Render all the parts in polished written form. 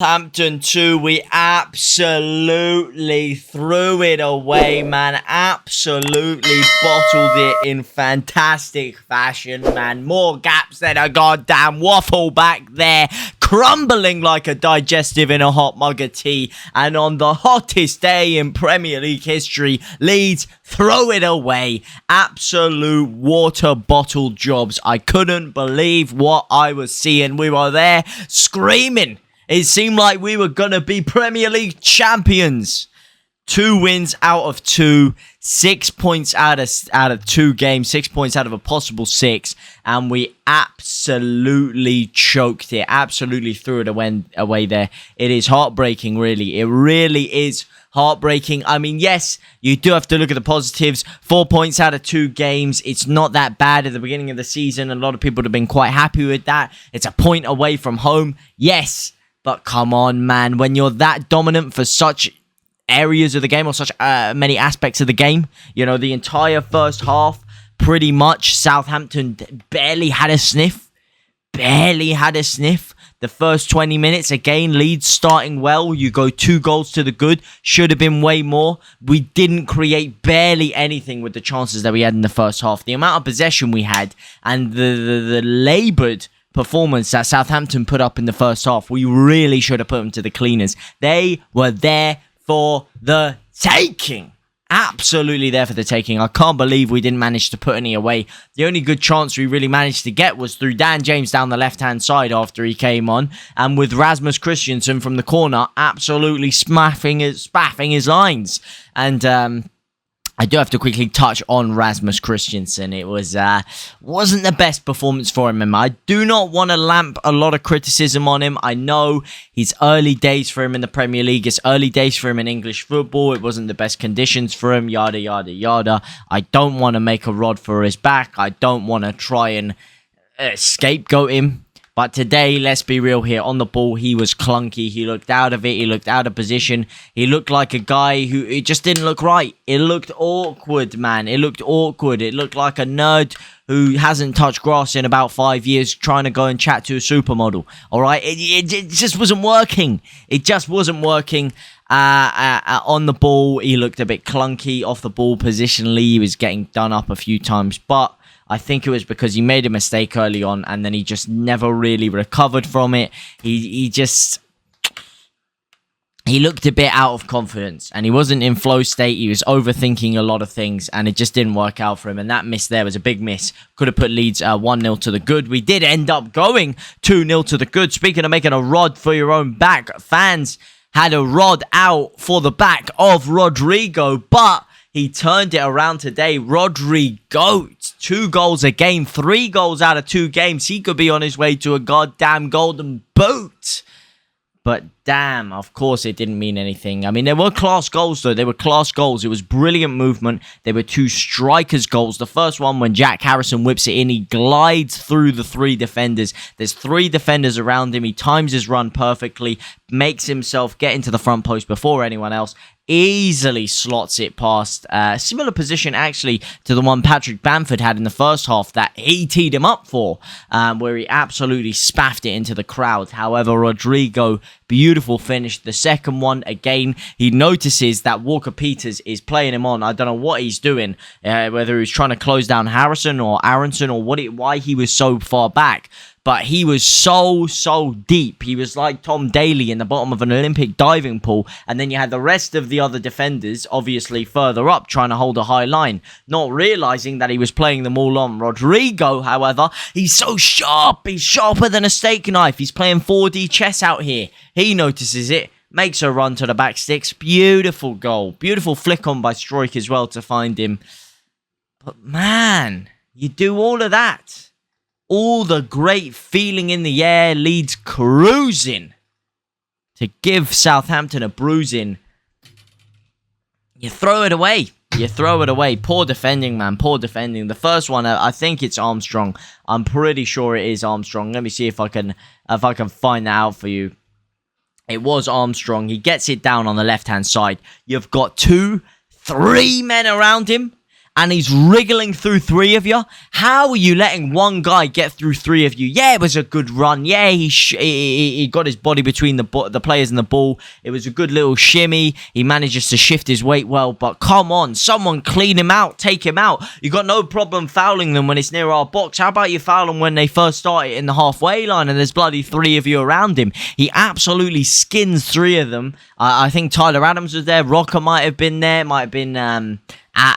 Southampton 2, we absolutely threw it away, man. Absolutely bottled it in fantastic fashion, man. More gaps than a goddamn waffle back there, crumbling like a digestive in a hot mug of tea. And on the hottest day in Premier League history, Leeds throw it away. Absolute water bottle jobs. I couldn't believe what I was seeing. We were there screaming. It seemed like we were going to be Premier League champions. 2 wins out of 2. 6 points out of 2 games. 6 points out of a possible 6. And we absolutely choked it. Absolutely threw it away there. It is heartbreaking, really. It really is heartbreaking. I mean, yes, you do have to look at the positives. 4 points out of 2 games. It's not that bad at the beginning of the season. A lot of people have been quite happy with that. It's a point away from home. Yes. But come on, man, when you're that dominant for such areas of the game or such many aspects of the game, you know, the entire first half, pretty much, Southampton barely had a sniff. Barely had a sniff. The first 20 minutes, again, Leeds starting well. You go 2 goals to the good. Should have been way more. We didn't create barely anything with the chances that we had in the first half. The amount of possession we had and the laboured performance that Southampton put up in the first half, we really should have put them to the cleaners. They were there for the taking. Absolutely there for the taking. I can't believe we didn't manage to put any away. The only good chance we really managed to get was through Dan James down the left-hand side after he came on, and with Rasmus Christensen from the corner absolutely spaffing his lines. And I do have to quickly touch on Rasmus Christensen. It wasn't the best performance for him. I do not want to lamp a lot of criticism on him. I know it's early days for him in the Premier League. It's early days for him in English football. It wasn't the best conditions for him, yada, yada, yada. I don't want to make a rod for his back. I don't want to try and scapegoat him. But today, let's be real here, on the ball, he was clunky. He looked out of it. He looked out of position. He looked like a guy who, it just didn't look right. It looked awkward, man. It looked awkward. It looked like a nerd who hasn't touched grass in about 5 years trying to go and chat to a supermodel. All right? It just wasn't working. It just wasn't working. On the ball, he looked a bit clunky. Off the ball, positionally, he was getting done up a few times. But I think it was because he made a mistake early on and then he just never really recovered from it. He looked a bit out of confidence and he wasn't in flow state. He was overthinking a lot of things and it just didn't work out for him. And that miss there was a big miss. Could have put Leeds 1-0 to the good. We did end up going 2-0 to the good. Speaking of making a rod for your own back, fans had a rod out for the back of Rodrigo, but he turned it around today. Rodrigo, 2 goals a game, 3 goals out of 2 games. He could be on his way to a goddamn golden boot. But damn, of course it didn't mean anything. I mean, they were class goals, though. They were class goals. It was brilliant movement. They were 2 strikers' goals. The first one, when Jack Harrison whips it in, he glides through the 3 defenders. There's 3 defenders around him. He times his run perfectly, makes himself get into the front post before anyone else, easily slots it past. Similar position, actually, to the one Patrick Bamford had in the first half that he teed him up for, where he absolutely spaffed it into the crowd. However, Rodrigo, beautiful finish. The second one, again, he notices that Walker-Peters is playing him on. I don't know what he's doing, whether he's trying to close down Harrison or Aronson or why he was so far back. But he was so deep. He was like Tom Daley in the bottom of an Olympic diving pool. And then you had the rest of the other defenders, obviously further up, trying to hold a high line, not realizing that he was playing them all on. Rodrigo, however, he's so sharp. He's sharper than a steak knife. He's playing 4D chess out here. He notices it, makes a run to the back sticks. Beautiful goal. Beautiful flick on by Stroik as well to find him. But man, you do all of that. All the great feeling in the air, Leeds cruising to give Southampton a bruising. You throw it away. You throw it away. Poor defending, man. Poor defending. The first one, I think it's Armstrong. I'm pretty sure it is Armstrong. Let me see if I can find that out for you. It was Armstrong. He gets it down on the left-hand side. You've got 2, 3 men around him. and he's wriggling through 3 of you. How are you letting one guy get through 3 of you? Yeah, it was a good run. Yeah, he got his body between the players and the ball. It was a good little shimmy. He manages to shift his weight well, but come on, someone clean him out, take him out. You got no problem fouling them when it's near our box. How about you foul them when they first start it in the halfway line and there's bloody 3 of you around him? He absolutely skins 3 of them. I think Tyler Adams was there. Rocker might have been there. Might have been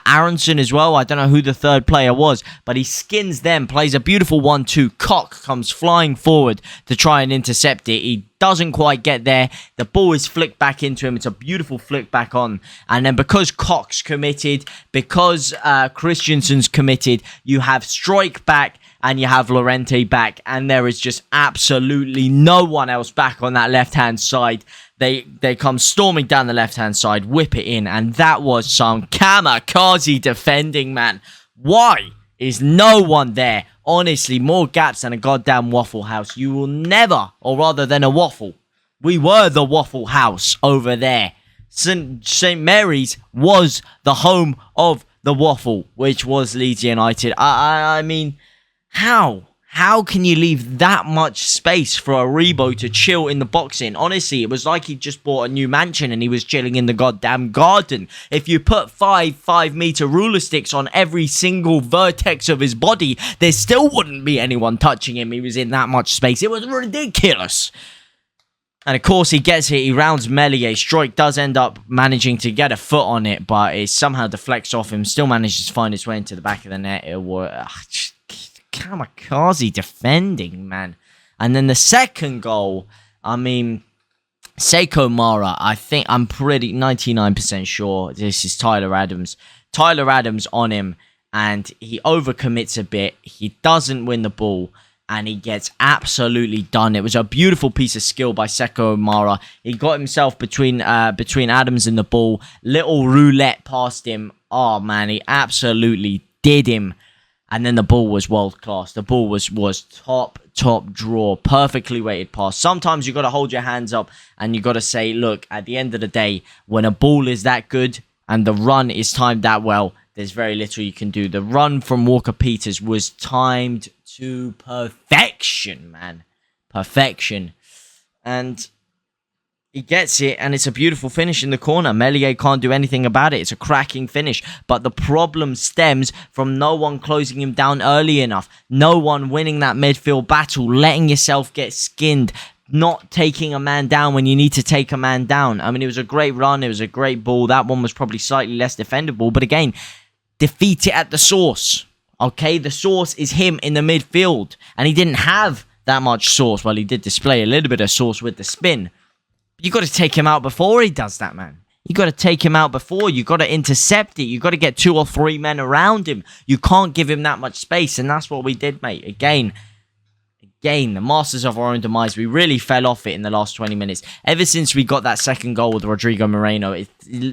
Aronson as well. I don't know who the third player was, but he skins them, plays a beautiful 1-2. Cock comes flying forward to try and intercept it. He doesn't quite get there. The ball is flicked back into him. It's a beautiful flick back on. And then because Cock's committed, because Christensen's committed, you have Strike back and you have Llorente back, and there is just absolutely no one else back on that left-hand side. They come storming down the left-hand side, whip it in, and that was some kamikaze defending, man. Why is no one there? Honestly, more gaps than a goddamn Waffle House. You will never, or rather than a waffle. We were the Waffle House over there. St. Mary's was the home of the waffle, which was Leeds United. I mean, how? How can you leave that much space for a Rebo to chill in the boxing? Honestly, it was like he just bought a new mansion and he was chilling in the goddamn garden. If you put 5-meter ruler sticks on every single vertex of his body, there still wouldn't be anyone touching him. He was in that much space. It was ridiculous. And of course, he gets it. He rounds Melie. Strike does end up managing to get a foot on it, but it somehow deflects off him. Still manages to find its way into the back of the net. It was kamikaze defending, man. And then the second goal, I mean, Seiko Mara, I'm pretty 99% sure this is Tyler Adams. Tyler Adams on him, and he overcommits a bit. He doesn't win the ball, and he gets absolutely done. It was a beautiful piece of skill by Seiko Mara. He got himself between Adams and the ball. Little roulette past him. Oh, man, he absolutely did him. And then the ball was world class. The ball was top draw, perfectly weighted pass. Sometimes you got to hold your hands up and you got to say, look, at the end of the day, when a ball is that good and the run is timed that well, there's very little you can do. The run from Walker-Peters was timed to perfection, man. Perfection. And he gets it, and it's a beautiful finish in the corner. Melie can't do anything about it. It's a cracking finish. But the problem stems from no one closing him down early enough. No one winning that midfield battle. Letting yourself get skinned. Not taking a man down when you need to take a man down. I mean, it was a great run. It was a great ball. That one was probably slightly less defendable. But again, defeat it at the source. Okay, the source is him in the midfield. And he didn't have that much source. Well, he did display a little bit of source with the spin. You got to take him out before he does that, man. You got to take him out before. You got to intercept it. You got to get 2 or 3 men around him. You can't give him that much space, and that's what we did, mate. Again, the masters of our own demise. We really fell off it in the last 20 minutes. Ever since we got that second goal with Rodrigo Moreno, it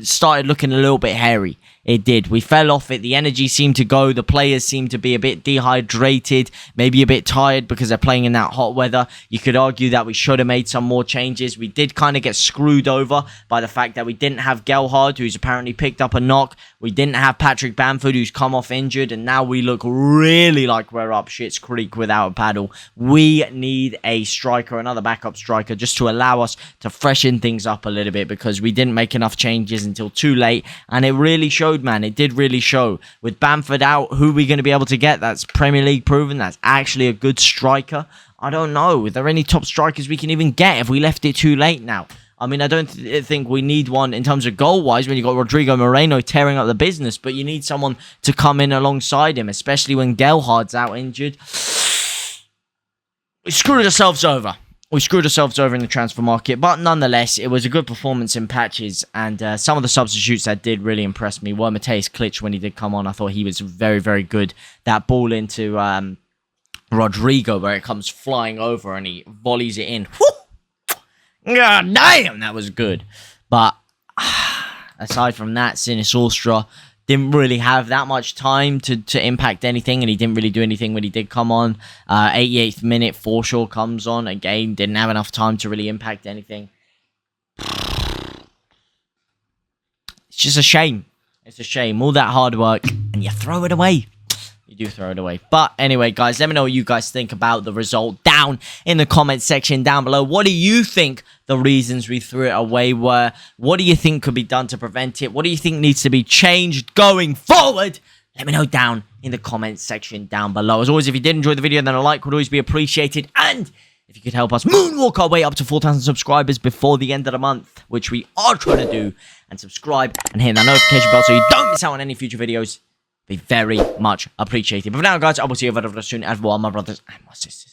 started looking a little bit hairy. It did. We fell off it. The energy seemed to go. The players seemed to be a bit dehydrated, maybe a bit tired because they're playing in that hot weather. You could argue that we should have made some more changes. We did kind of get screwed over by the fact that we didn't have Gelhard, who's apparently picked up a knock. We didn't have Patrick Bamford, who's come off injured, and now we look really like we're up shit's creek without a paddle. We need a striker, another backup striker, just to allow us to freshen things up a little bit because we didn't make enough changes until too late, and it really showed, man. It did really show. With Bamford out, who are we going to be able to get that's Premier League proven, that's actually a good striker? I don't know. Are there any top strikers we can even get if we left it too late now? I mean, I don't think we need one in terms of goal-wise when you've got Rodrigo Moreno tearing up the business, but you need someone to come in alongside him, especially when Gelhard's out injured. We screwed ourselves over. We screwed ourselves over in the transfer market, but nonetheless, it was a good performance in patches, and some of the substitutes that did really impress me were Mateusz Klich when he did come on. I thought he was very, very good. That ball into Rodrigo where it comes flying over and he volleys it in. Whew! God damn, that was good. But aside from that, Sinisterra didn't really have that much time to impact anything, and he didn't really do anything when he did come on. 88th minute, Forshaw comes on. Again, didn't have enough time to really impact anything. It's just a shame. It's a shame. All that hard work, and you throw it away. You do throw it away. But anyway, guys, let me know what you guys think about the result down in the comment section down below. What do you think the reasons we threw it away were? What do you think could be done to prevent it? What do you think needs to be changed going forward? Let me know down in the comment section down below. As always, if you did enjoy the video, then a like would always be appreciated. And if you could help us moonwalk our way up to 4,000 subscribers before the end of the month, which we are trying to do, and subscribe and hit that notification bell so you don't miss out on any future videos, be very much appreciated. But for now, guys, I will see you very soon as well, my brothers and my sisters.